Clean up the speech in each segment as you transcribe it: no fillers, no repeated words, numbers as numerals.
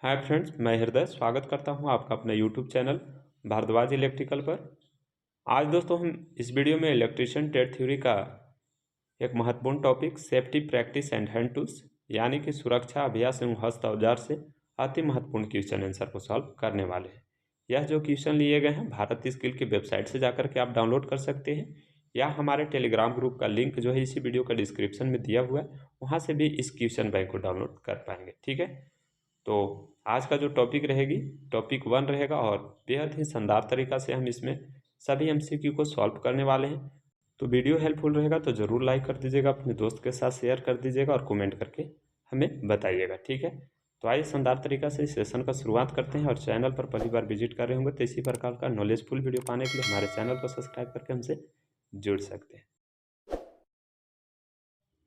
Hi friends, मैं हृदय स्वागत करता हूं आपका अपने यूट्यूब चैनल भारद्वाज इलेक्ट्रिकल पर। आज दोस्तों हम इस वीडियो में इलेक्ट्रिशियन ट्रेड थ्योरी का एक महत्वपूर्ण topic safety practice and hand tools यानी कि सुरक्षा अभ्यास एवं हस्त औजार से अति महत्वपूर्ण क्वेश्चन आंसर को सॉल्व करने वाले हैं। यह जो क्वेश्चन लिए गए हैं भारत स्किल की वेबसाइट से जाकर के आप डाउनलोड कर सकते हैं या हमारे टेलीग्राम ग्रुप का लिंक जो है इसी वीडियो का डिस्क्रिप्शन में दिया हुआ है, वहाँ से भी इस क्वेश्चन बैंक को डाउनलोड कर पाएंगे। ठीक है, तो आज का जो टॉपिक रहेगी टॉपिक 1 रहेगा और बेहद ही शानदार तरीका से हम इसमें सभी एमसीक्यू को सॉल्व करने वाले हैं। तो वीडियो हेल्पफुल रहेगा तो ज़रूर लाइक कर दीजिएगा, अपने दोस्त के साथ शेयर कर दीजिएगा और कमेंट करके हमें बताइएगा। ठीक है, तो आइए शानदार तरीका से इस सेशन का शुरुआत करते हैं। और चैनल पर पहली बार विजिट कर रहे होंगे तो इसी प्रकार का नॉलेजफुल वीडियो पाने के लिए हमारे चैनल को सब्सक्राइब करके हमसे जुड़ सकते हैं।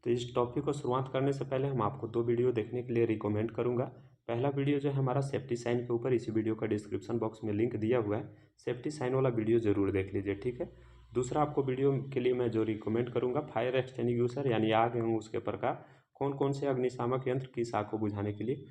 तो इस टॉपिक को शुरुआत करने से पहले हम आपको 2 वीडियो देखने के लिए रिकमेंड करूंगा। पहला वीडियो जो है हमारा सेफ्टी साइन के ऊपर, इसी वीडियो का डिस्क्रिप्शन बॉक्स में लिंक दिया हुआ है, सेफ्टी साइन वाला वीडियो ज़रूर देख लीजिए। ठीक है, दूसरा आपको वीडियो के लिए मैं जो रिकमेंड करूँगा फायर एक्सटिंग्विशर यानी आग एवं उसके प्रकार, कौन कौन से अग्निशामक यंत्र किस आग को बुझाने के लिए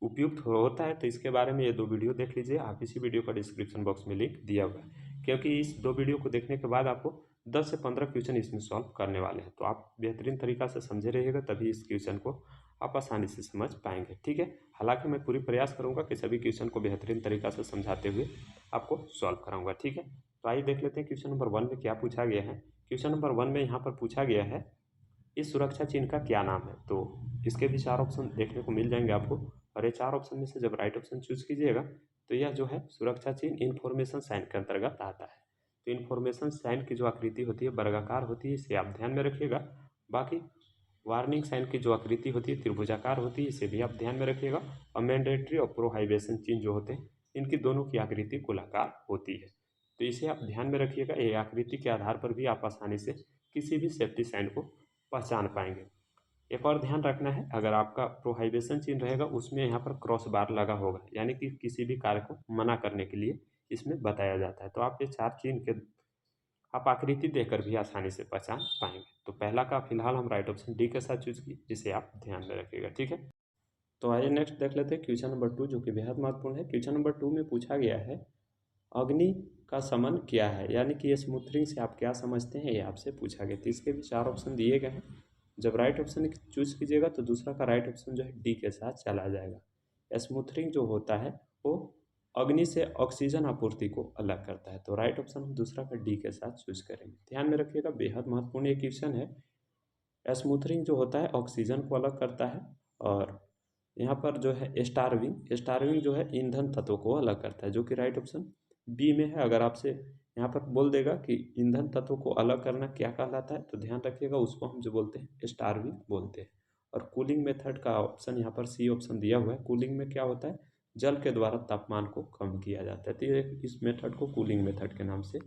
उपयुक्त होता है, तो इसके बारे में ये 2 वीडियो देख लीजिए। आप इसी वीडियो का डिस्क्रिप्शन बॉक्स में लिंक दिया हुआ है, क्योंकि इस 2 वीडियो को देखने के बाद आपको 10 से 15 क्वेश्चन इसमें सॉल्व करने वाले हैं। तो आप बेहतरीन तरीका से समझे रहिएगा, तभी इस क्वेश्चन को आप आसानी से समझ पाएंगे। ठीक है, हालांकि मैं पूरी प्रयास करूंगा कि सभी क्वेश्चन को बेहतरीन तरीका से समझाते हुए आपको सॉल्व कराऊंगा। ठीक है, तो आइए देख लेते हैं क्वेश्चन नंबर 1 में क्या पूछा गया है। क्वेश्चन नंबर 1 में यहाँ पर पूछा गया है इस सुरक्षा चिन्ह का क्या नाम है। तो इसके भी 4 ऑप्शन देखने को मिल जाएंगे आपको, और ये 4 ऑप्शन में से जब राइट ऑप्शन चूज कीजिएगा तो यह जो है सुरक्षा चिन्ह इन्फॉर्मेशन साइन के अंतर्गत आता है। तो इन्फॉर्मेशन साइन की जो आकृति होती है वर्गाकार होती है, इसे आप ध्यान में रखिएगा। बाकी वार्निंग साइन की जो आकृति होती है त्रिभुजाकार होती है, इसे भी आप ध्यान में रखिएगा। और मैंडेटरी और प्रोहाइबेशन चिन्ह जो होते हैं इनकी दोनों की आकृति गोलाकार होती है, तो इसे आप ध्यान में रखिएगा। ये आकृति के आधार पर भी आप आसानी से किसी भी सेफ्टी साइन को पहचान पाएंगे। एक और ध्यान रखना है, अगर आपका प्रोहाइबेशन चिन्ह रहेगा उसमें यहाँ पर क्रॉस बार लगा होगा, यानी कि किसी भी कार्य को मना करने के लिए इसमें बताया जाता है। तो आप ये 4 चिन्ह के आप आकृति देखकर भी आसानी से पहचान पाएंगे। तो पहला का फिलहाल हम राइट ऑप्शन डी के साथ चूज किए, जिसे आप ध्यान में रखिएगा। ठीक है, तो आइए नेक्स्ट देख लेते हैं क्वेश्चन नंबर 2, जो कि बेहद महत्वपूर्ण है। क्वेश्चन नंबर 2 में पूछा गया है अग्नि का समन क्या है, यानी कि ये स्मूथरिंग से आप क्या समझते हैं, ये आपसे पूछा गया। तो इसके भी 4 ऑप्शन दिए गए हैं। जब राइट ऑप्शन चूज कीजिएगा तो दूसरा का राइट ऑप्शन जो है डी के साथ चला जाएगा। स्मूथरिंग जो होता है वो अग्नि से ऑक्सीजन आपूर्ति को अलग करता है। तो राइट ऑप्शन हम दूसरा का डी के साथ चूज करेंगे। ध्यान में रखिएगा, बेहद महत्वपूर्ण ये क्वेश्चन है। स्मूथरिंग जो होता है ऑक्सीजन को अलग करता है, और यहाँ पर जो है स्टारविंग जो है ईंधन तत्व को अलग करता है, जो कि राइट ऑप्शन बी में है। अगर आपसे यहाँ पर बोल देगा कि ईंधन तत्व को अलग करना क्या कहलाता है, तो ध्यान रखिएगा उसको हम जो बोलते हैं स्टारविंग बोलते हैं। और कूलिंग मेथड का ऑप्शन यहाँ पर सी ऑप्शन दिया हुआ है। कूलिंग में क्या होता है, जल के द्वारा तापमान को कम किया जाता है, तो ये इस मेथड को कूलिंग मेथड के नाम से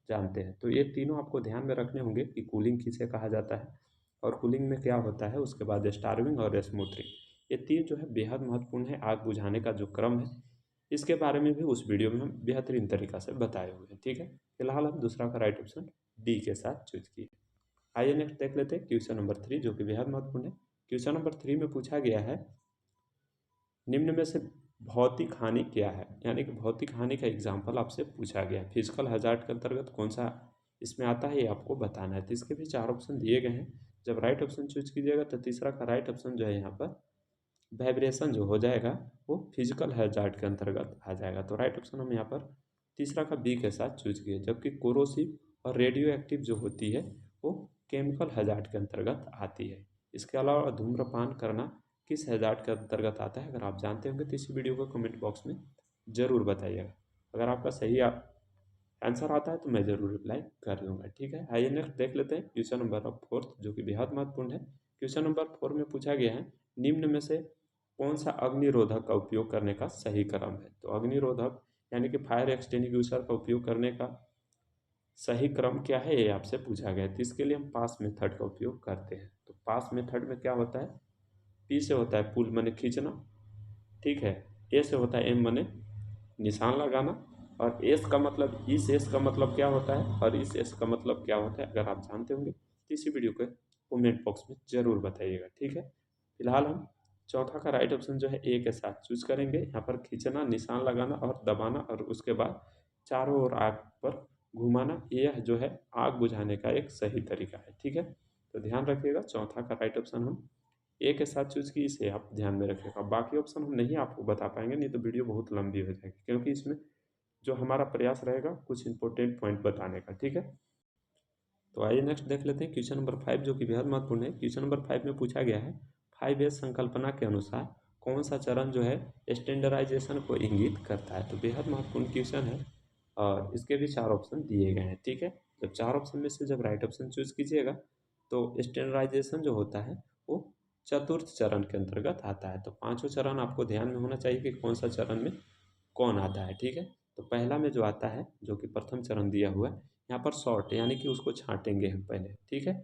जानते हैं। तो ये तीनों आपको ध्यान में रखने होंगे कि कूलिंग किसे कहा जाता है और कूलिंग में क्या होता है, उसके बाद स्टारविंग और स्मूथरिंग, ये तीन जो है बेहद महत्वपूर्ण है। आग बुझाने का जो क्रम है इसके बारे में भी उस वीडियो में हम बेहतरीन तरीका से बताए हुए हैं। ठीक है, फिलहाल हम दूसरा का राइट ऑप्शन डी के साथ चूज किए। आइए नेक्स्ट देख लेते हैं क्वेश्चन नंबर 3, जो कि बेहद महत्वपूर्ण है। क्वेश्चन नंबर 3 में पूछा गया है निम्न में से भौतिक हानि क्या है, यानी कि भौतिक हानि का एग्जाम्पल आपसे पूछा गया है। फिजिकल हजार्ड के अंतर्गत कौन सा इसमें आता है ये आपको बताना है। तो इसके भी 4 ऑप्शन दिए गए हैं। जब राइट ऑप्शन चूज कीजिएगा तो तीसरा का राइट ऑप्शन जो है यहाँ पर वाइब्रेशन जो हो जाएगा वो फिजिकल हैजार्ड के अंतर्गत आ जाएगा। तो राइट ऑप्शन हम यहाँ पर तीसरा का बी के साथ चूज किए, जबकि कोरोसिव और रेडियो एक्टिव जो होती है वो केमिकल हैजार्ड के अंतर्गत आती है। इसके अलावा धूम्रपान करना किस हैजार्ड के अंतर्गत आता है, अगर आप जानते होंगे तो इसी वीडियो को कमेंट बॉक्स में ज़रूर बताइएगा। अगर आपका सही आंसर आता है तो मैं ज़रूर रिप्लाई कर दूंगा। ठीक है, आइए नेक्स्ट देख लेते हैं क्वेश्चन नंबर 4, जो कि बेहद महत्वपूर्ण है। क्वेश्चन नंबर 4 में पूछा गया है निम्न में से कौन सा अग्निरोधक का उपयोग करने का सही क्रम है। तो अग्निरोधक यानी कि फायर एक्सटिंग्विशर का उपयोग करने का सही क्रम क्या है, ये आपसे पूछा गया है। तो इसके लिए हम पास मेथड का उपयोग करते हैं। तो पास मेथड में क्या होता है, पी से होता है पुल मने खींचना, ठीक है, ए से होता है एम मने निशान लगाना, और एस का मतलब इस एस का मतलब क्या होता है और इस एस का मतलब क्या होता है। अगर आप जानते होंगे तो इसी वीडियो के कमेंट बॉक्स में ज़रूर बताइएगा। ठीक है, फिलहाल हम चौथा का राइट ऑप्शन जो है ए के साथ चूज करेंगे। यहाँ पर खींचना, निशान लगाना और दबाना और उसके बाद चारों ओर आग पर घुमाना, यह जो है आग बुझाने का एक सही तरीका है। ठीक है, तो ध्यान रखिएगा चौथा का राइट ऑप्शन हम ए के साथ चूज की, इसे आप ध्यान में रखिएगा। बाकी ऑप्शन हम नहीं आपको बता पाएंगे, नहीं तो वीडियो बहुत लंबी हो जाएगी, क्योंकि इसमें जो हमारा प्रयास रहेगा कुछ इंपॉर्टेंट पॉइंट बताने का। ठीक है, तो आइए नेक्स्ट देख लेते हैं क्वेश्चन नंबर 5, जो कि बेहद महत्वपूर्ण है। क्वेश्चन नंबर 5 में पूछा गया है 5S संकल्पना के अनुसार कौन सा चरण जो है स्टैंडर्डाइजेशन को इंगित करता है। तो बेहद महत्वपूर्ण क्वेश्चन है और इसके भी 4 ऑप्शन दिए गए हैं। ठीक है, जब 4 ऑप्शन में से जब राइट ऑप्शन चूज कीजिएगा तो स्टैंडर्डाइजेशन जो होता है वो चतुर्थ चरण के अंतर्गत आता है। तो पांचों चरण आपको ध्यान में होना चाहिए कि कौन सा चरण में कौन आता है। ठीक है, तो पहला में जो आता है, जो कि प्रथम चरण दिया हुआ है, यहाँ पर शॉर्ट यानी कि उसको छांटेंगे हम पहले। ठीक है,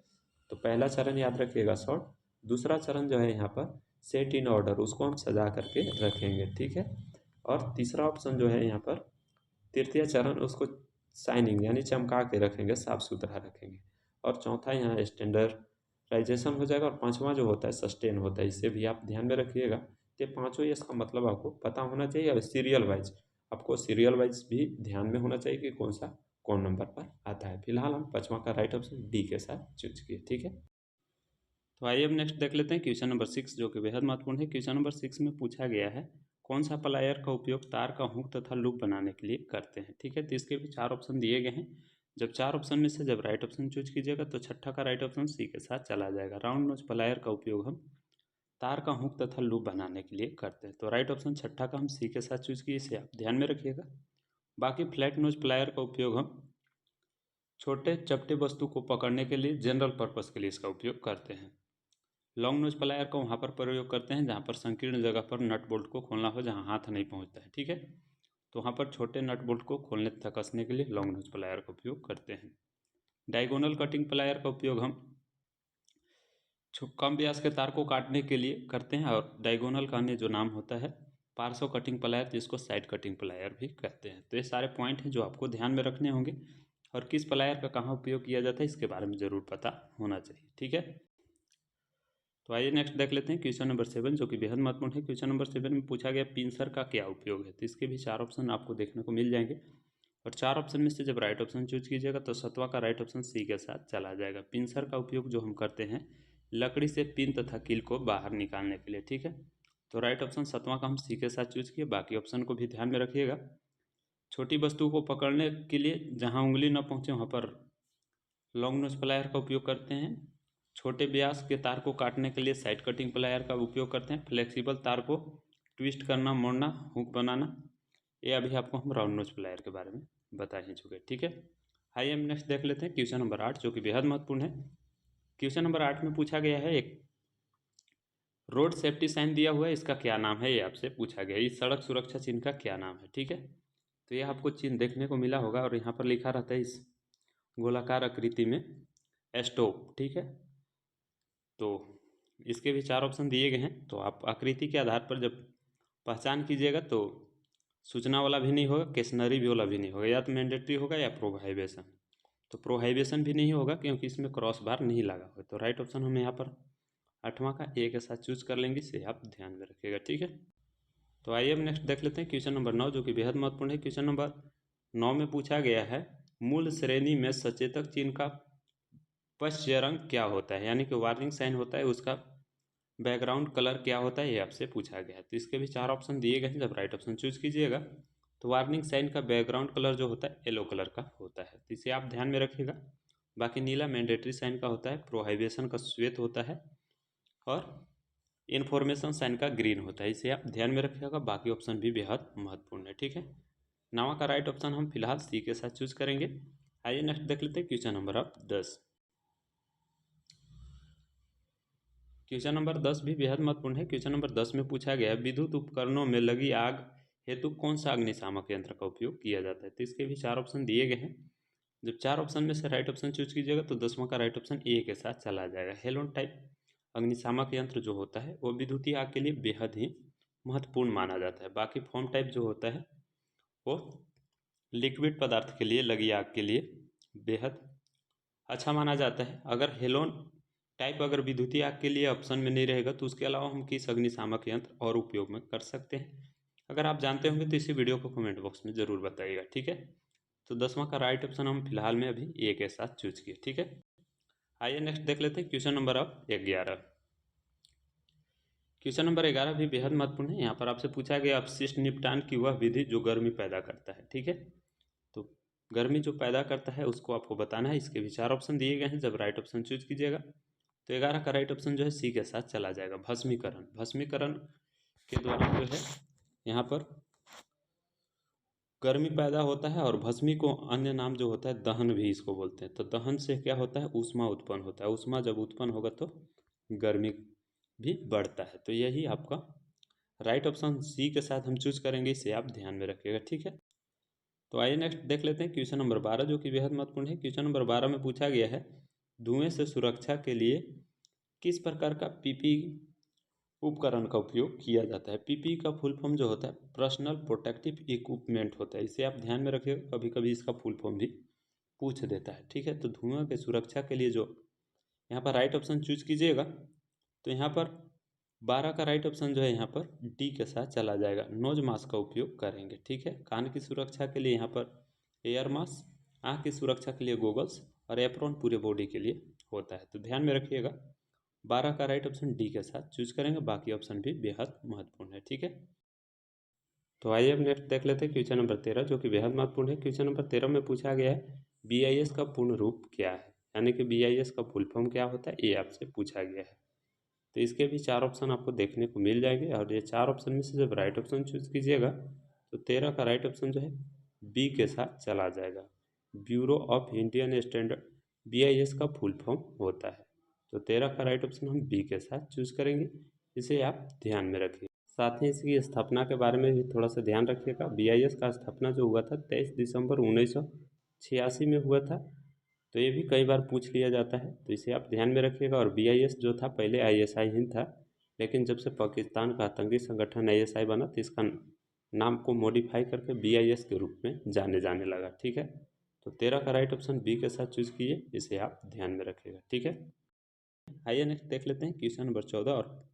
तो पहला चरण याद रखिएगा शॉर्ट। दूसरा चरण जो है यहाँ पर सेट इन ऑर्डर, उसको हम सजा करके रखेंगे। ठीक है, और तीसरा ऑप्शन जो है यहाँ पर तृतीय चरण, उसको शाइनिंग यानी चमका के रखेंगे, साफ सुथरा रखेंगे। और चौथा यहाँ स्टैंडर्डाइजेशन हो जाएगा। और पांचवा जो होता है सस्टेन होता है, इसे भी आप ध्यान में रखिएगा। तो पांचों इसका मतलब आपको पता होना चाहिए। और सीरियल वाइज आपको सीरियल वाइज भी ध्यान में होना चाहिए कि कौन सा कौन नंबर पर आता है। फिलहाल हम पांचवा का राइट ऑप्शन डी के साथ चूज किए। ठीक है, तो आइए अब नेक्स्ट देख लेते हैं क्वेश्चन नंबर 6, जो कि बेहद महत्वपूर्ण है। क्वेश्चन नंबर 6 में पूछा गया है कौन सा प्लायर का उपयोग तार का हुक तथा लूप बनाने के लिए करते हैं। ठीक है, तो इसके भी 4 ऑप्शन दिए गए हैं। जब 4 ऑप्शन में से जब राइट ऑप्शन चूज कीजिएगा तो छठा का राइट ऑप्शन सी के साथ चला जाएगा। राउंड नोज प्लायर का उपयोग हम तार का हुक तथा लूप बनाने के लिए करते हैं। तो राइट ऑप्शन छठा का हम सी के साथ चूज किए, इसे आप ध्यान में रखिएगा। बाकी फ्लैट नोज प्लायर का उपयोग हम छोटे चपटे वस्तु को पकड़ने के लिए जनरल पर्पस के लिए इसका उपयोग करते हैं। लॉन्ग नोज प्लायर को वहाँ पर प्रयोग करते हैं जहाँ पर संकीर्ण जगह पर नट बोल्ट को खोलना हो, जहाँ हाथ नहीं पहुँचता है। ठीक है, तो वहाँ पर छोटे नट बोल्ट को खोलने तथा कसने के लिए लॉन्ग नोज प्लायर का उपयोग करते हैं। डायगोनल कटिंग प्लायर का उपयोग हम कम व्यास के तार को काटने के लिए करते हैं। और डायगोनल का अन्य जो नाम होता है पार्श्व कटिंग प्लायर, जिसको साइड कटिंग प्लायर भी कहते हैं। तो ये सारे पॉइंट हैं जो आपको ध्यान में रखने होंगे, और किस प्लायर का कहाँ उपयोग किया जाता है इसके बारे में ज़रूर पता होना चाहिए। ठीक है, तो आइए नेक्स्ट देख लेते हैं क्वेश्चन नंबर 7, जो कि बेहद महत्वपूर्ण है। क्वेश्चन नंबर 7 में पूछा गया पिंसर का क्या उपयोग है। तो इसके भी 4 ऑप्शन आपको देखने को मिल जाएंगे। और 4 ऑप्शन में से जब राइट ऑप्शन चूज कीजिएगा तो सतवा का राइट ऑप्शन सी के साथ चला जाएगा। पिंसर का उपयोग जो हम करते हैं लकड़ी से पिन तथा कील को बाहर निकालने के लिए। ठीक है, तो राइट ऑप्शन सतवा का हम सी के साथ चूज किए। बाकी ऑप्शन को भी ध्यान में रखिएगा। छोटी वस्तु को पकड़ने के लिए जहाँ उंगली न पहुँचे वहाँ पर लॉन्ग नोज प्लायर का उपयोग करते हैं। छोटे व्यास के तार को काटने के लिए साइड कटिंग प्लायर का उपयोग करते हैं। फ्लेक्सिबल तार को ट्विस्ट करना, मोड़ना, हुक बनाना, ये अभी आपको हम राउंड नोज प्लायर के बारे में बता ही चुके। ठीक है, आइए हम नेक्स्ट देख लेते हैं क्वेश्चन नंबर 8, जो कि बेहद महत्वपूर्ण है। क्वेश्चन नंबर 8 में पूछा गया है एक रोड सेफ्टी साइन दिया हुआ है, इसका क्या नाम है, ये आपसे पूछा गया। इस सड़क सुरक्षा चिन्ह का क्या नाम है। ठीक है, तो ये आपको चिन्ह देखने को मिला होगा और यहाँ पर लिखा रहता है इस गोलाकार आकृति में स्टॉप। ठीक है, तो इसके भी 4 ऑप्शन दिए गए हैं। तो आप आकृति के आधार पर जब पहचान कीजिएगा तो सूचना वाला भी नहीं होगा, केशनरी भी वाला भी नहीं होगा, या तो मैंडेटरी होगा या प्रोहाइबेशन। तो प्रोहाइबेशन भी नहीं होगा क्योंकि इसमें क्रॉस बार नहीं लगा हुआ। तो राइट ऑप्शन हम यहाँ पर 8वां का ए के साथ चूज कर लेंगे, इसे आप ध्यान में रखिएगा। ठीक है, तो आइए हम नेक्स्ट देख लेते हैं क्वेश्चन नंबर 9, जो कि बेहद महत्वपूर्ण है। क्वेश्चन नंबर 9 में पूछा गया है मूल श्रेणी में सचेतक चिन्ह का पश्च रंग क्या होता है, यानी कि वार्निंग साइन होता है, उसका बैकग्राउंड कलर क्या होता है, ये आपसे पूछा गया है। तो इसके भी 4 ऑप्शन दिए गए हैं। जब राइट ऑप्शन चूज कीजिएगा तो वार्निंग साइन का बैकग्राउंड कलर जो होता है येलो कलर का होता है, तो इसे आप ध्यान में रखिएगा। बाकी नीला मैंडेटरी साइन का होता है, प्रोहाइबेशन का श्वेत होता है, और इन्फॉर्मेशन साइन का ग्रीन होता है, इसे आप ध्यान में रखिएगा। बाकी ऑप्शन भी बेहद महत्वपूर्ण है। ठीक है, 9वां का राइट ऑप्शन हम फिलहाल सी के साथ चूज करेंगे। आइए नेक्स्ट देख लेते हैं क्वेश्चन नंबर अब 10। क्वेश्चन नंबर 10 भी बेहद महत्वपूर्ण है। क्वेश्चन नंबर 10 में पूछा गया विद्युत उपकरणों में लगी आग हेतु कौन सा अग्निशामक यंत्र का उपयोग किया जाता है। तो इसके भी 4 ऑप्शन दिए गए हैं। जब 4 ऑप्शन में से राइट ऑप्शन चूज कीजिएगा तो 10वां का राइट ऑप्शन ए के साथ चला जाएगा। हेलोन टाइप अग्निशामक यंत्र जो होता है वो विद्युतीय आग के लिए बेहद ही महत्वपूर्ण माना जाता है। बाकी फोम टाइप जो होता है वो लिक्विड पदार्थ के लिए, लगी आग के लिए बेहद अच्छा माना जाता है। अगर हेलोन टाइप अगर विद्युतीय आग के लिए ऑप्शन में नहीं रहेगा तो उसके अलावा हम किस अग्निशामक यंत्र और उपयोग में कर सकते हैं। अगर आप जानते होंगे तो इसी वीडियो को कमेंट बॉक्स में ज़रूर बताइएगा, ठीक है। तो 10वां का राइट ऑप्शन हम फिलहाल में अभी ए के साथ चूज किए, ठीक है। आइए नेक्स्ट देख लेते हैं क्वेश्चन नंबर अब 11। क्वेश्चन नंबर 11 भी बेहद महत्वपूर्ण है। यहाँ पर आपसे पूछा गया अपशिष्ट निपटान की वह विधि जो गर्मी पैदा करता है, ठीक है। तो गर्मी जो पैदा करता है उसको आपको बताना है। इसके भी 4 ऑप्शन दिए गए हैं, जब राइट ऑप्शन चूज कीजिएगा। तो 11 का राइट ऑप्शन जो है सी के साथ चला जाएगा, भस्मीकरण। भस्मीकरण के द्वारा जो है यहाँ पर गर्मी पैदा होता है, और भस्मी को अन्य नाम जो होता है दहन भी इसको बोलते हैं। तो दहन से क्या होता है, ऊष्मा उत्पन्न होता है। ऊष्मा जब उत्पन्न होगा तो गर्मी भी बढ़ता है। तो यही आपका राइट ऑप्शन सी के साथ हम चूज करेंगे, इसे आप ध्यान में रखिएगा, ठीक है। तो आइए नेक्स्ट देख लेते हैं क्वेश्चन नंबर 12, जो कि बेहद महत्वपूर्ण है। क्वेश्चन नंबर 12 में पूछा गया है धुएं से सुरक्षा के लिए किस प्रकार का पीपी उपकरण का उपयोग किया जाता है। पीपी का फुल फॉर्म जो होता है पर्सनल प्रोटेक्टिव इक्विपमेंट होता है। इसे आप ध्यान में रखिएगा, कभी कभी इसका फुल फॉर्म भी पूछ देता है, ठीक है। तो धुआं के सुरक्षा के लिए जो यहाँ पर राइट ऑप्शन चूज कीजिएगा, तो यहाँ पर 12 का राइट ऑप्शन जो है यहाँ पर डी के साथ चला जाएगा, नोज मास्क का उपयोग करेंगे, ठीक है। कान की सुरक्षा के लिए यहाँ पर एयर मास्क, आँख की सुरक्षा के लिए गोगल्स, और एप्रॉन पूरे बॉडी के लिए होता है। तो ध्यान में रखिएगा, 12 का राइट ऑप्शन डी के साथ चूज करेंगे, बाकी ऑप्शन भी बेहद महत्वपूर्ण है, ठीक है। तो आइए अब नेक्स्ट देख लेते हैं क्वेश्चन नंबर 13, जो कि बेहद महत्वपूर्ण है। क्वेश्चन नंबर 13 में पूछा गया है BIS का पूर्ण रूप क्या है, यानी कि BIS का फुल फॉर्म क्या होता है, ये आपसे पूछा गया है। तो इसके भी 4 ऑप्शन आपको देखने को मिल जाएंगे, और ये 4 ऑप्शन में से जब राइट ऑप्शन चूज कीजिएगा तो 13 का राइट ऑप्शन जो है बी के साथ चला जाएगा, bureau of Indian standard. BIS का फुल फॉर्म होता है। तो 13 का राइट ऑप्शन हम बी के साथ चूज करेंगे, इसे आप ध्यान में रखिए। साथ ही इसकी स्थापना के बारे में भी थोड़ा सा ध्यान रखिएगा। BIS का स्थापना जो हुआ था 23 दिसंबर 1986 में हुआ था। तो ये भी कई बार पूछ लिया जाता है, तो इसे आप ध्यान में रखिएगा। और BIS जो था पहले ISI ही था, लेकिन जब से पाकिस्तान का आतंकी संगठन ISI बना तो इसका नाम को मॉडिफाई करके BIS के रूप में जाने लगा, ठीक है। तो 13 का राइट ऑप्शन बी के साथ चूज कीजिए, इसे आप ध्यान में रखिएगा, ठीक है। आइए नेक्स्ट देख लेते हैं क्वेश्चन नंबर 14, और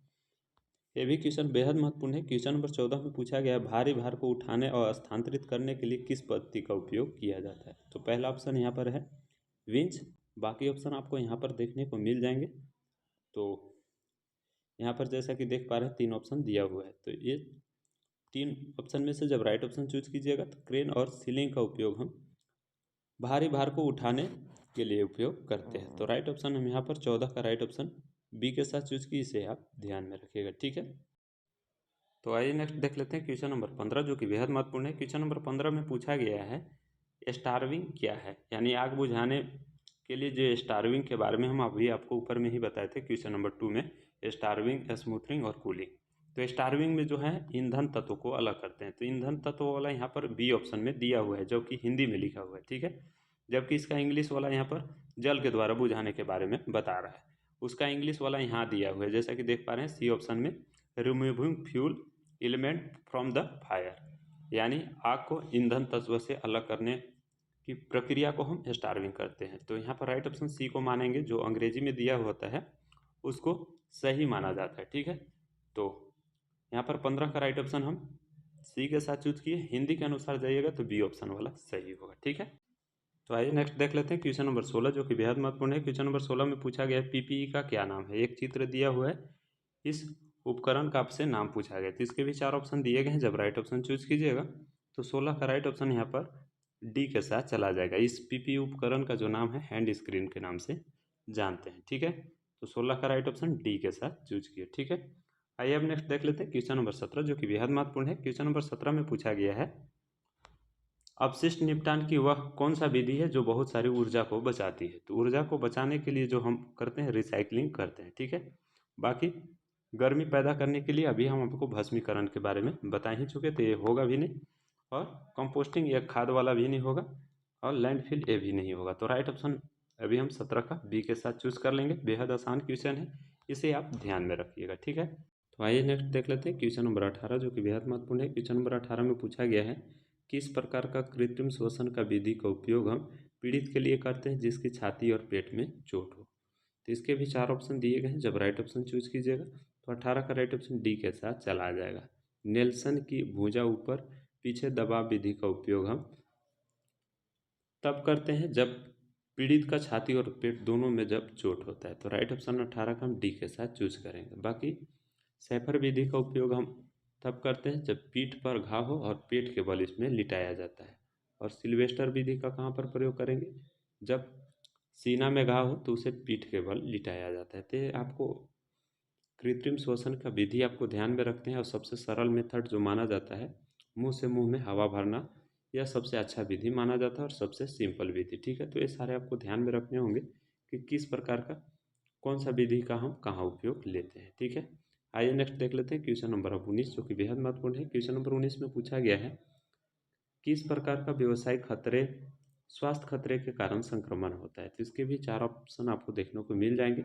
ये भी क्वेश्चन बेहद महत्वपूर्ण है। क्वेश्चन नंबर 14 में पूछा गया भारी भार को उठाने और स्थानांतरित करने के लिए किस पद्धति का उपयोग किया जाता है। तो पहला ऑप्शन यहाँ पर है विंच, बाकी ऑप्शन आपको यहाँ पर देखने को मिल जाएंगे। तो यहाँ पर जैसा कि देख पा रहे हैं 3 ऑप्शन दिया हुआ है, तो ये 3 ऑप्शन में से जब राइट ऑप्शन चूज कीजिएगा तो क्रेन और सीलिंग का उपयोग हम भारी भार को उठाने के लिए उपयोग करते हैं। तो राइट ऑप्शन हम यहाँ पर 14 का राइट ऑप्शन बी के साथ चूज की, इसे आप ध्यान में रखिएगा, ठीक है। तो आइए नेक्स्ट देख लेते हैं क्वेश्चन नंबर 15, जो कि बेहद महत्वपूर्ण है। क्वेश्चन नंबर 15 में पूछा गया है स्टार्विंग क्या है, यानी आग बुझाने के लिए जो स्टार्विंग के बारे में हम अभी आपको ऊपर में ही बताए थे क्वेश्चन नंबर 2 में, स्टार्विंग, स्मूथरिंग और कूलिंग। तो स्टार्विंग में जो है ईंधन तत्व को अलग करते हैं। तो ईंधन तत्व वाला यहाँ पर बी ऑप्शन में दिया हुआ है, जो कि हिंदी में लिखा हुआ है, ठीक है। जबकि इसका इंग्लिश वाला यहाँ पर जल के द्वारा बुझाने के बारे में बता रहा है, उसका इंग्लिश वाला यहाँ दिया हुआ है, जैसा कि देख पा रहे हैं सी ऑप्शन में, removing fuel element from the fire, यानी आग को ईंधन तत्व से अलग करने की प्रक्रिया को हम स्टार्विंग करते हैं। तो यहाँ पर राइट ऑप्शन सी को मानेंगे, जो अंग्रेजी में दिया होता है उसको सही माना जाता है, ठीक है। तो यहाँ पर 15 का राइट ऑप्शन हम सी के साथ चूज किए। हिंदी के अनुसार जाइएगा तो बी ऑप्शन वाला सही होगा, ठीक है। तो आइए नेक्स्ट देख लेते हैं क्वेश्चन नंबर 16, जो कि बेहद महत्वपूर्ण है। क्वेश्चन नंबर 16 में पूछा गया PPE का क्या नाम है। एक चित्र दिया हुआ है, इस उपकरण का आपसे नाम पूछा गया। तो इसके भी 4 ऑप्शन दिए गए हैं, जब राइट ऑप्शन चूज कीजिएगा तो 16 का राइट ऑप्शन यहाँ पर डी के साथ चला जाएगा। इस PPE उपकरण का जो नाम है हैंड स्क्रीन के नाम से जानते हैं, ठीक है। तो 16 का राइट ऑप्शन डी के साथ चूज किए, ठीक है। आइए अब नेक्स्ट देख लेते हैं क्वेश्चन नंबर 17, जो कि बेहद महत्वपूर्ण है। क्वेश्चन नंबर 17 में पूछा गया है अपशिष्ट निपटान की वह कौन सा विधि है जो बहुत सारी ऊर्जा को बचाती है। तो ऊर्जा को बचाने के लिए जो हम करते हैं रिसाइकलिंग करते हैं, ठीक है। बाकी गर्मी पैदा करने के लिए अभी हम आपको भस्मीकरण के बारे में बता ही चुके, तो ये होगा भी नहीं, और कंपोस्टिंग या खाद वाला भी नहीं होगा, और लैंडफिल ये भी नहीं होगा। तो राइट ऑप्शन अभी हम 17 का बी के साथ चूज कर लेंगे। बेहद आसान क्वेश्चन है, इसे आप ध्यान में रखिएगा, ठीक है। तो आइए नेक्स्ट देख लेते हैं क्वेश्चन नंबर 18, जो कि बेहद महत्वपूर्ण है। क्वेश्चन नंबर 18 में पूछा गया है किस प्रकार का कृत्रिम श्वसन का विधि का उपयोग हम पीड़ित के लिए करते हैं जिसकी छाती और पेट में चोट हो। तो इसके भी 4 ऑप्शन दिए गए हैं। जब राइट ऑप्शन चूज कीजिएगा तो 18 का राइट ऑप्शन डी के साथ चला आ जाएगा। नेल्सन की भुजा ऊपर पीछे दबाव विधि का उपयोग हम तब करते हैं जब पीड़ित का छाती और पेट दोनों में जब चोट होता है। तो राइट ऑप्शन 18 का हम डी के साथ चूज करेंगे। बाकी सैफर विधि का उपयोग हम तब करते हैं जब पीठ पर घाव हो और पेट के बल इसमें लिटाया जाता है। और सिल्वेस्टर विधि का कहाँ पर प्रयोग करेंगे? जब सीना में घाव हो तो उसे पीठ के बल लिटाया जाता है। तो आपको कृत्रिम श्वसन का विधि आपको ध्यान में रखते हैं और सबसे सरल मेथड जो माना जाता है मुंह से मुंह में हवा भरना, यह सबसे अच्छा विधि माना जाता है और सबसे सिंपल विधि। ठीक है, तो ये सारे आपको ध्यान में रखने होंगे कि किस प्रकार का कौन सा विधि का हम कहाँ उपयोग लेते हैं। ठीक है, आइए नेक्स्ट देख लेते हैं क्वेश्चन नंबर 19 जो कि बेहद महत्वपूर्ण है। क्वेश्चन नंबर 19 में पूछा गया है किस प्रकार का व्यवसायिक खतरे स्वास्थ्य खतरे के कारण संक्रमण होता है। तो इसके भी 4 ऑप्शन आपको देखने को मिल जाएंगे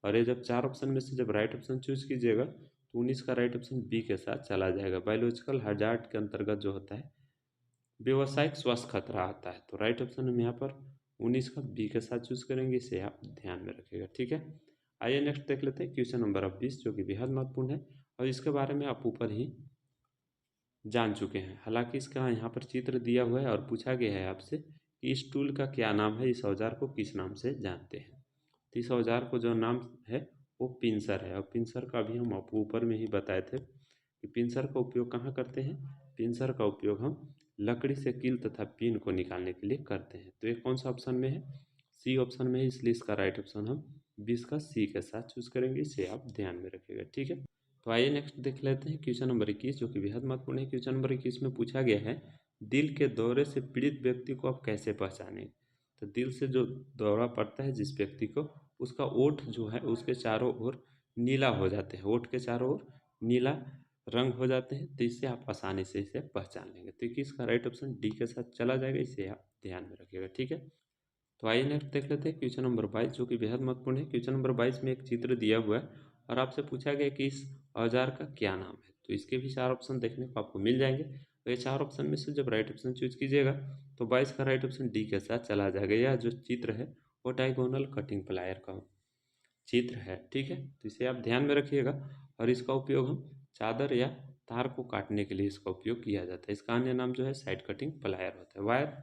और ये जब 4 ऑप्शन में से जब राइट ऑप्शन चूज कीजिएगा तो 19 का राइट ऑप्शन बी के साथ चला जाएगा। बायोलॉजिकल हजार्ड के अंतर्गत जो होता है व्यवसायिक स्वास्थ्य खतरा आता है। तो राइट ऑप्शन हम यहाँ पर 19 का बी के साथ चूज करेंगे, इसे आप ध्यान में रखिएगा। ठीक है, आइए नेक्स्ट देख लेते हैं क्वेश्चन नंबर 20 जो कि बेहद महत्वपूर्ण है और इसके बारे में आप ऊपर ही जान चुके हैं। हालांकि इसका यहाँ पर चित्र दिया हुआ है और पूछा गया है आपसे कि इस टूल का क्या नाम है, इस औजार को किस नाम से जानते हैं। तो इस औजार को जो नाम है वो पिंसर है और पिंसर का भी हम आपको ऊपर में ही बताए थे कि पिंसर का उपयोग कहाँ करते हैं। पिंसर का उपयोग हम लकड़ी से कील तथा पिन को निकालने के लिए करते हैं। तो ये कौन सा ऑप्शन में है? सी ऑप्शन में है, इसलिए इसका राइट ऑप्शन हम 20 का सी के साथ चूज करेंगे, इसे आप ध्यान में रखिएगा। ठीक है, तो आइए नेक्स्ट देख लेते हैं क्वेश्चन नंबर 21 जो कि बेहद महत्वपूर्ण है। क्वेश्चन नंबर 21 में पूछा गया है दिल के दौरे से पीड़ित व्यक्ति को आप कैसे पहचानें। तो दिल से जो दौरा पड़ता है जिस व्यक्ति को, उसका ओठ जो है उसके चारों ओर नीला हो जाते हैं, ओठ के चारों ओर नीला रंग हो जाते हैं, तो इससे आप आसानी से इसे पहचान लेंगे। तो इसका राइट ऑप्शन डी के साथ चला जाएगा, इसे आप ध्यान में रखिएगा। ठीक है, तो आइए नेक्स्ट देख लेते हैं क्वेश्चन नंबर 22 जो कि बेहद महत्वपूर्ण है। क्वेश्चन नंबर 22 में एक चित्र दिया हुआ है और आपसे पूछा गया कि इस औजार का क्या नाम है। तो इसके भी 4 ऑप्शन देखने को आपको मिल जाएंगे। तो ये 4 ऑप्शन में से जब राइट ऑप्शन चूज कीजिएगा तो 22 का राइट ऑप्शन डी के साथ चला जाएगा। यह जो चित्र है वो डायगोनल कटिंग प्लायर का चित्र है। ठीक है, तो इसे आप ध्यान में रखिएगा और इसका उपयोग हम चादर या तार को काटने के लिए इसका उपयोग किया जाता है। इसका अन्य नाम जो है साइड कटिंग प्लायर होता है। वायर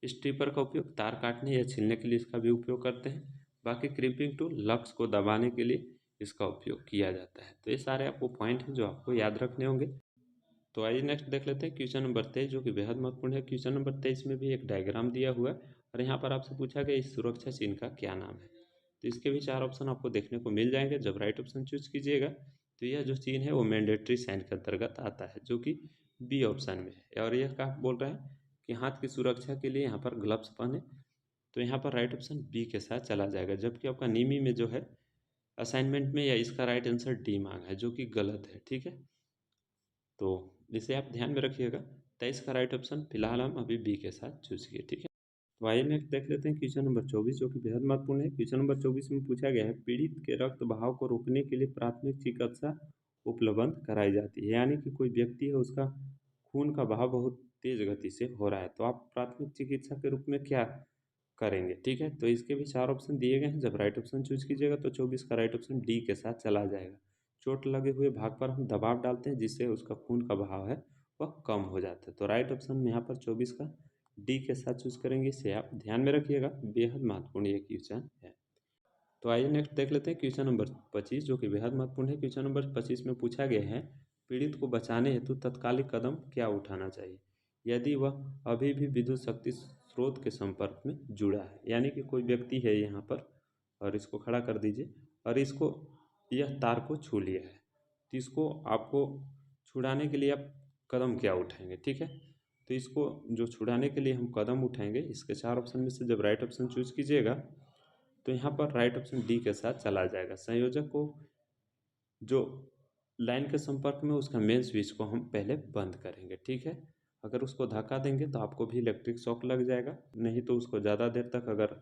स्ट्रिपर का उपयोग तार काटने या छीलने के लिए इसका भी उपयोग करते हैं। बाकी क्रीपिंग टूल लक्स को दबाने के लिए इसका उपयोग किया जाता है। तो ये सारे आपको पॉइंट हैं जो आपको याद रखने होंगे। तो आइए नेक्स्ट देख लेते हैं क्वेश्चन नंबर 23 जो कि बेहद महत्वपूर्ण है। क्वेश्चन नंबर 23 में भी एक डायग्राम दिया हुआ है और यहाँ पर आपसे पूछा गया इस सुरक्षा चिन्ह का क्या नाम है। तो इसके भी 4 ऑप्शन आपको देखने को मिल जाएंगे। जब राइट ऑप्शन चूज कीजिएगा तो यह जो चिन्ह है वो मैंडेटरी साइन के अंतर्गत आता है जो कि बी ऑप्शन में है। और यह क्या बोल रहा है कि हाथ की सुरक्षा के लिए यहाँ पर ग्लव्स पहने, तो यहाँ पर राइट ऑप्शन बी के साथ चला जाएगा। जबकि आपका नीमी में जो है असाइनमेंट में या इसका राइट आंसर डी मांगा है जो कि गलत है। ठीक है, तो इसे आप ध्यान में रखिएगा। 23 का राइट ऑप्शन फिलहाल हम अभी बी के साथ चूज किए। ठीक है, तो आइए नेक्स्ट देख लेते हैं क्वेश्चन नंबर 24 जो कि बेहद महत्वपूर्ण है। क्वेश्चन नंबर 24 में पूछा गया है पीड़ित के रक्त बहाव को रोकने के लिए प्राथमिक चिकित्सा उपलब्ध कराई जाती है। यानी कि कोई व्यक्ति है उसका खून का बहाव बहुत तेज गति से हो रहा है, तो आप प्राथमिक चिकित्सा के रूप में क्या करेंगे। ठीक है, तो इसके भी 4 ऑप्शन दिए गए हैं। जब राइट ऑप्शन चूज कीजिएगा तो 24 का राइट ऑप्शन डी के साथ चला जाएगा। चोट लगे हुए भाग पर हम दबाव डालते हैं जिससे उसका खून का बहाव है वह कम हो जाता है। तो राइट ऑप्शन में यहाँ पर 24 का डी के साथ चूज करेंगे, इसे आप ध्यान में रखिएगा, बेहद महत्वपूर्ण ये क्वेश्चन है। तो आइए नेक्स्ट देख लेते हैं क्वेश्चन नंबर 25 जो कि बेहद महत्वपूर्ण है। क्वेश्चन नंबर 25 में पूछा गया है पीड़ित को बचाने हेतु तत्कालिक कदम क्या उठाना चाहिए यदि वह अभी भी विद्युत शक्ति स्रोत के संपर्क में जुड़ा है। यानी कि कोई व्यक्ति है यहाँ पर और इसको खड़ा कर दीजिए और इसको यह तार को छू लिया है, तो इसको आपको छुड़ाने के लिए आप कदम क्या उठाएंगे। ठीक है, तो इसको जो छुड़ाने के लिए हम कदम उठाएंगे इसके 4 ऑप्शन में से जब राइट ऑप्शन चूज कीजिएगा तो यहाँ पर राइट ऑप्शन डी के साथ चला जाएगा। संयोजक को जो लाइन के संपर्क में उसका मेन स्विच को हम पहले बंद करेंगे। ठीक है, अगर उसको धक्का देंगे तो आपको भी इलेक्ट्रिक शॉक लग जाएगा, नहीं तो उसको ज़्यादा देर तक अगर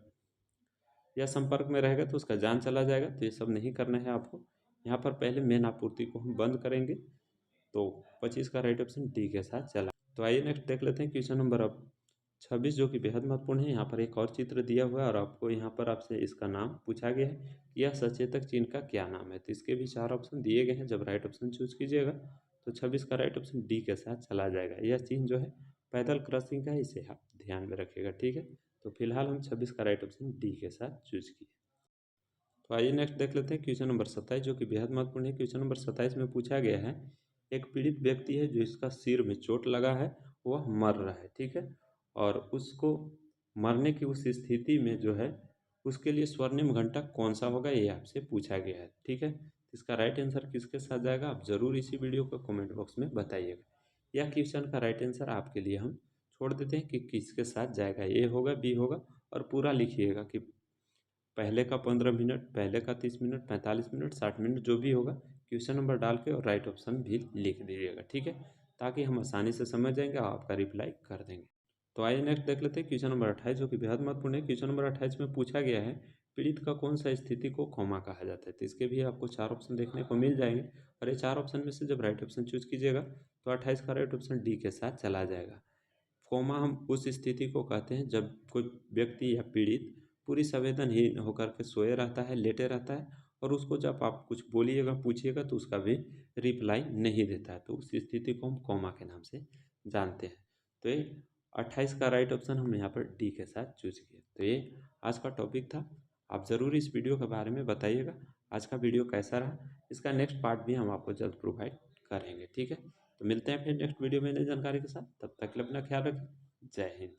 यह संपर्क में रहेगा तो उसका जान चला जाएगा। तो ये सब नहीं करना है आपको। यहाँ पर पहले मेन आपूर्ति को हम बंद करेंगे। तो 25 का राइट ऑप्शन डी के साथ चला। तो आइए नेक्स्ट देख लेते हैं क्वेश्चन नंबर अब 26 जो कि बेहद महत्वपूर्ण है। यहाँ पर एक और चित्र दिया हुआ है और आपको यहाँ पर आपसे इसका नाम पूछा गया है कि यह सचेतक चिन्ह का क्या नाम है। तो इसके भी 4 ऑप्शन दिए गए हैं। जब राइट ऑप्शन चूज कीजिएगा तो 26 का राइट ऑप्शन डी के साथ चला जाएगा। यह चिन्ह जो है पैदल क्रॉसिंग का है, इसे आप ध्यान में रखिएगा, ठीक है। तो फिलहाल हम 26 का राइट ऑप्शन डी के साथ चूज किए। तो आइए नेक्स्ट देख लेते हैं क्वेश्चन नंबर 27 जो कि बेहद महत्वपूर्ण है। क्वेश्चन नंबर 27 में पूछा गया है, एक पीड़ित व्यक्ति है जो इसका सिर में चोट लगा है, वह मर रहा है, ठीक है। और उसको मरने की उस स्थिति में जो है उसके लिए स्वर्णिम घंटा कौन सा होगा, ये आपसे पूछा गया है, ठीक है। इसका राइट आंसर किसके साथ जाएगा, आप ज़रूर इसी वीडियो को कमेंट बॉक्स में बताइएगा। यह क्वेश्चन का राइट आंसर आपके लिए हम छोड़ देते हैं कि किसके साथ जाएगा, ए होगा, बी होगा, और पूरा लिखिएगा कि पहले का 15 मिनट, पहले का 30 मिनट, 45 मिनट, 60 मिनट, जो भी होगा क्वेश्चन नंबर डाल के और राइट ऑप्शन भी लिख दीजिएगा, ठीक है, ताकि हम आसानी से समझ जाएंगे और आपका रिप्लाई कर देंगे। तो आइए नेक्स्ट देख लेते हैं क्वेश्चन नंबर 28 जो कि बेहद महत्वपूर्ण है। क्वेश्चन नंबर 28 में पूछा गया है, पीड़ित का कौन सा स्थिति को कोमा कहा जाता है। तो इसके भी आपको 4 ऑप्शन देखने को मिल जाएंगे और ये 4 ऑप्शन में से जब राइट ऑप्शन चूज कीजिएगा तो 28 का राइट ऑप्शन डी के साथ चला जाएगा। कोमा हम उस स्थिति को कहते हैं जब कोई व्यक्ति या पीड़ित पूरी संवेदनहीन होकर के सोए रहता है, लेटे रहता है, और उसको जब आप कुछ बोलिएगा, पूछिएगा तो उसका भी रिप्लाई नहीं देता है, तो उस स्थिति को हम कोमा के नाम से जानते हैं। तो ये 28 का राइट ऑप्शन हम यहाँ पर डी के साथ चूज किए। तो ये आज का टॉपिक था। आप ज़रूर इस वीडियो के बारे में बताइएगा आज का वीडियो कैसा रहा। इसका नेक्स्ट पार्ट भी हम आपको जल्द प्रोवाइड करेंगे, ठीक है। तो मिलते हैं फिर नेक्स्ट वीडियो में नई जानकारी के साथ। तब तक के लिए अपना ख्याल रखें। जय हिंद।